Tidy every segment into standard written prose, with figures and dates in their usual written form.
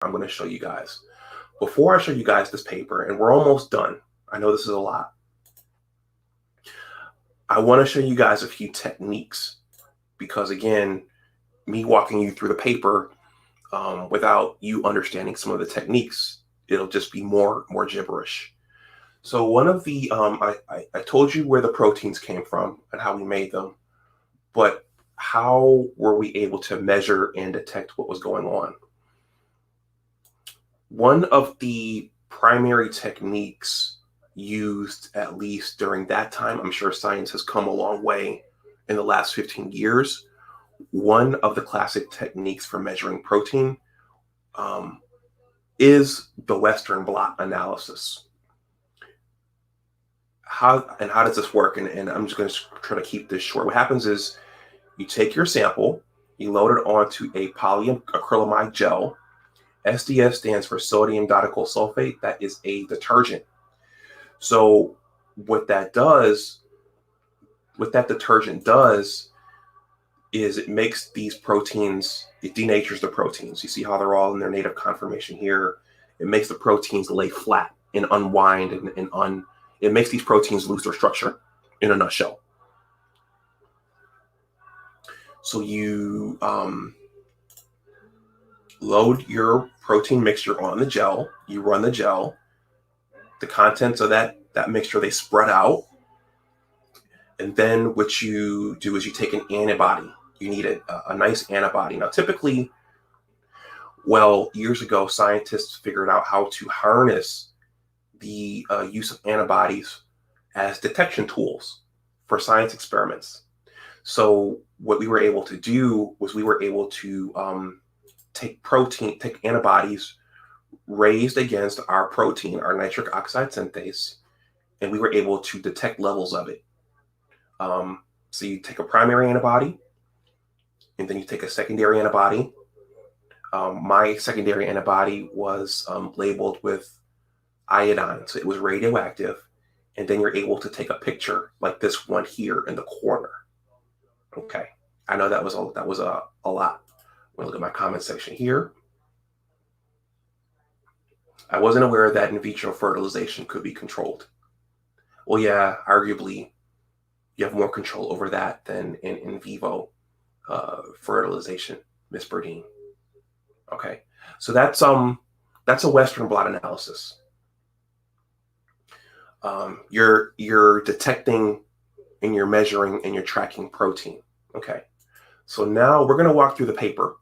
I'm going to show you guys. Before I show you guys this paper, and we're almost done, I know this is a lot, I want to show you guys a few techniques, because again, me walking you through the paper without you understanding some of the techniques, it'll just be more gibberish. So one of the, I told you where the proteins came from and how we made them, but how were we able to measure and detect what was going on? One of the primary techniques used, at least during that time, I'm sure science has come a long way in the last 15 years. One of the classic techniques for measuring protein is the Western Blot analysis. How does this work? And I'm just going to try to keep this short. What happens is you take your sample, you load it onto a polyacrylamide gel. SDS stands for sodium dioxide sulfate. That is a detergent. So what that detergent does is it makes these proteins, it denatures the proteins. You see how they're all in their native conformation here. It makes the proteins lay flat and unwind it makes these proteins lose their structure, in a nutshell. So you load your protein mixture on the gel, you run the gel, the contents of that mixture, they spread out. And then what you do is you take an antibody. You need a nice antibody. Now, typically, well, years ago, scientists figured out how to harness the use of antibodies as detection tools for science experiments. So what we were able to do was we were able to take antibodies raised against our protein, our nitric oxide synthase, and we were able to detect levels of it. So you take a primary antibody, and then you take a secondary antibody. My secondary antibody was labeled with iodine, so it was radioactive. And then you're able to take a picture like this one here in the corner. Okay, I know that was a lot. I'm gonna look at my comment section here. I wasn't aware that in vitro fertilization could be controlled. Well, yeah, arguably, you have more control over that than in vivo fertilization, Miss Burdine. Okay, so that's a Western blot analysis. You're detecting and you're measuring and you're tracking protein. Okay, so now we're going to walk through the paper,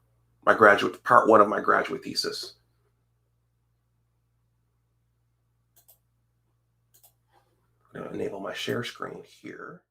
part one of my graduate thesis. I'm going to enable my share screen here.